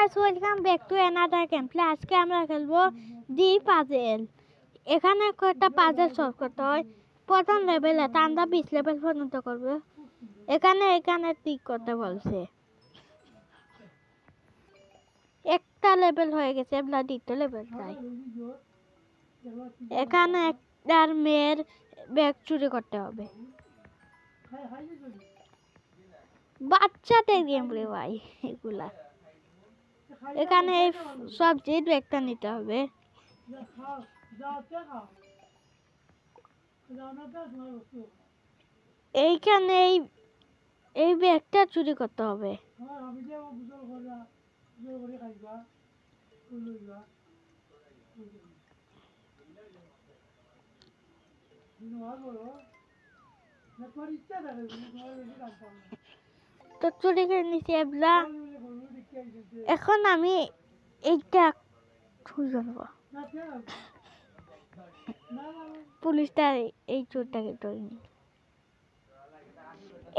Guys welcome back to another game play. আজকে আমরা খেলবো দি পাজেল। এখানে কয়েকটা পাজেল সলভ করতে হয়। প্রথম লেভেলে আমরা 20 লেভেল পর্যন্ত করবো। এখানে টিক করতে বলছে। একটা লেভেল হয়ে গেছে, আমরা দ্বিতীয় লেভেল চাই। এখানে একটার মেয়ের ব্যাগ চুরি করতে হবে। বাচ্চাদের গেম রে ভাই এগুলা। এখানে সবজির ব্যাগটা নিতে হবে। এইখানে এই ব্যাগটা চুরি করতে হবে। তো চুরি করে নিছি এবলা। এখন আমি এইটা খুঁজে নেব। পুলিশটা এই চোরটাকে ধরে নি।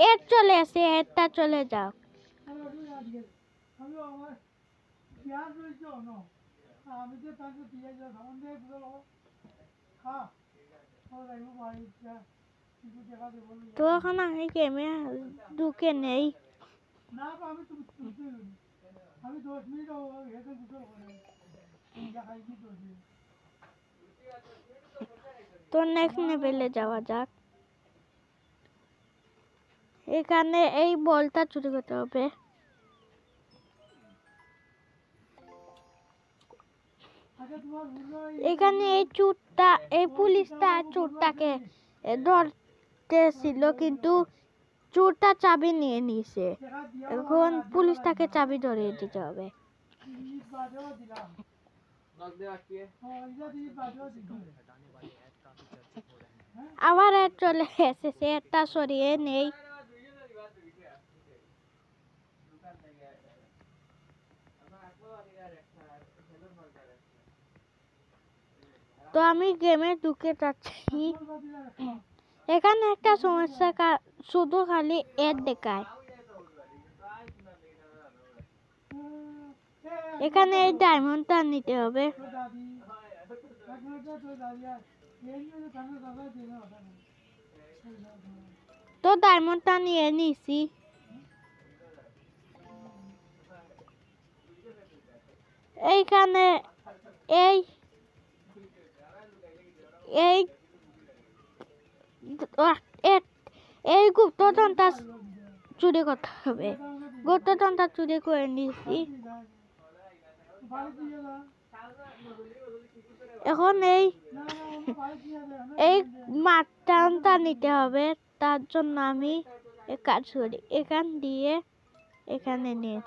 এর চলে আসে, এরটা চলে যাও। তো এখন আমি গেমে ঢুকে নেই। তো নেক্সট লেভেলে যাওয়া যাক। এখানে এই বলটা চুরি করতে হবে। এখানে এই পুলিশটা চোরটাকে ধরতেছিল, কিন্তু চোরটা চাবি নিয়ে নিছে। এখন পুলিশটাকে চাবি ধরিয়ে দিতে হবে। আবার চলে এসেছে, একটা সরিয়ে নেই। তো আমি গেমে ঢুকে যাচ্ছি। এখানে একটা সমস্যা, শুধু খালি এড দেখায়। এখানে এই ডায়মন্ডটা নিতে হবে। তো ডায়মন্ডটা নিয়ে নিছি। এইখানে এই গুপ্তধনটা চুরি করতে হবে। গুপ্তধনটা চুরি করে নিছি। এখন এই মাটনটা নিতে হবে। তার জন্য আমি কাজ করি, এখান দিয়ে এখানে নিয়ে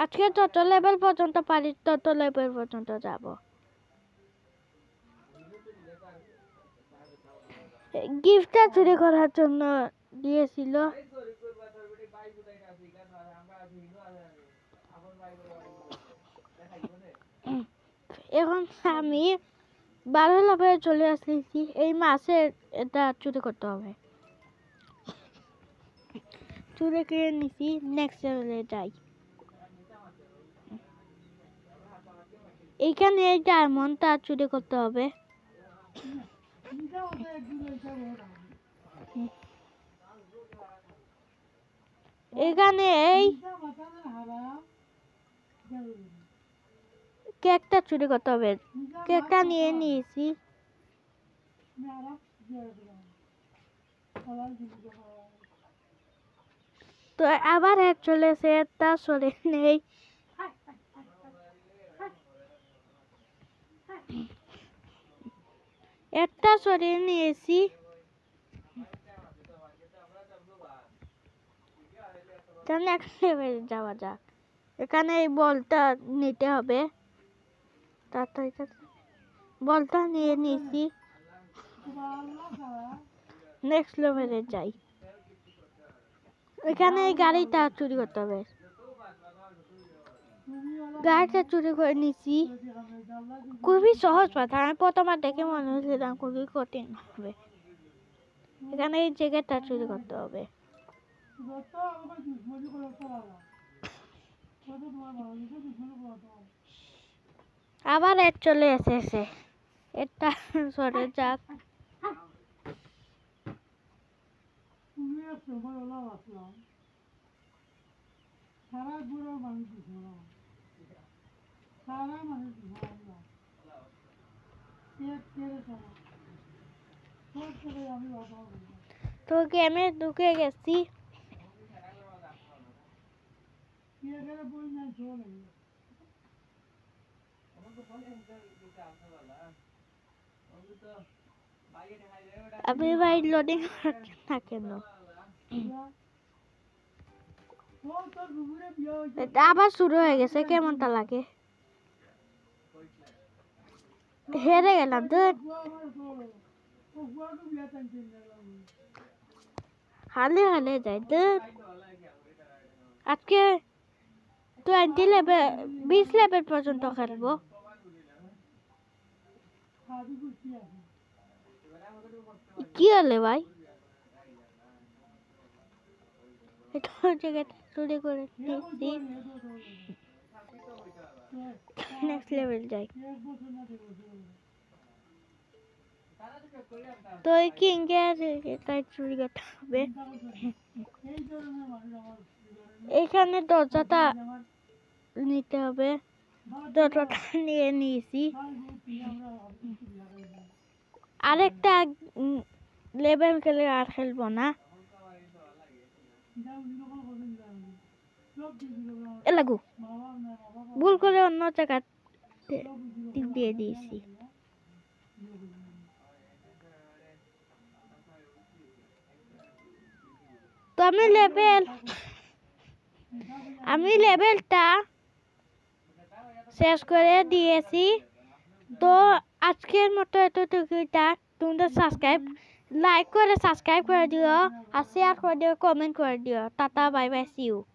আজকে যত লেভেল পর্যন্ত পারি তত লেভেল পর্যন্ত যাব। গিফটটা চুরি করার জন্য দিয়েছিল। এখন আমি 12 লেভেলে চলে আসছি। এই মাসে এটা চুরি করতে হবে। চুরি করে নিছি, নেক্সট লেভেলে যাই। এইখানে এই ডায়মন্ডটা চুরি করতে হবে। এখানে এই কেকটা চুরি করতে হবে। কেকটা নিয়ে নিয়েছি। তো আবার চলে এসে একটা সরে নেই। একটা সরিয়ে নিয়েছি। নেক্সট লেভেলে যাওয়া যাক। এখানে এই বলটা নিতে হবে। বলটা নিয়ে নিয়েছি। নেক্সট লেভেলে যাই। এখানে এই গাড়িটা চুরি করতে হবে। গাড়িটা চুরি করে নিছি। খুবই সহজ কথা। আমি প্রথমবার দেখে মনে হচ্ছিলাম খুবই কঠিন হবে। এখানে এই জায়গাটা চুরি করতে হবে। আবার এর চলে এসেছে এটা সরে যাক তো গেমে ঢুকে গেছি আমি ভাই লোডিং হচ্ছে না কেন এটা আবার শুরু হয়ে গেছে কেমনটা লাগে হেরে গেলাম তো হালে হালে যাই তো আজকে 20 লেভেল 20 লেভেল পর্যন্ত খেলবো কি হলে ভাই এটা জায়গাটা চুরি করে নিচ্ছি নেক্সট লেভেল যাই তো এই কিংয়ের এটা চুরি করতে হবে এখানে দরজাটা নিতে হবে দরজাটা নিয়ে নিয়েছি আরেকটা লেভেল খেলে আর খেলবো না লাগু ভুল করে অন্য জায়গা দিয়ে দিয়েছি তো আমি লেভেলটা শেষ করে দিয়েছি তো আজকের মতো এতটুকুটা তোমরা লাইক করে সাবস্ক্রাইব করে দিও আর শেয়ার করে দিও কমেন্ট করে দিও tata bye bye see you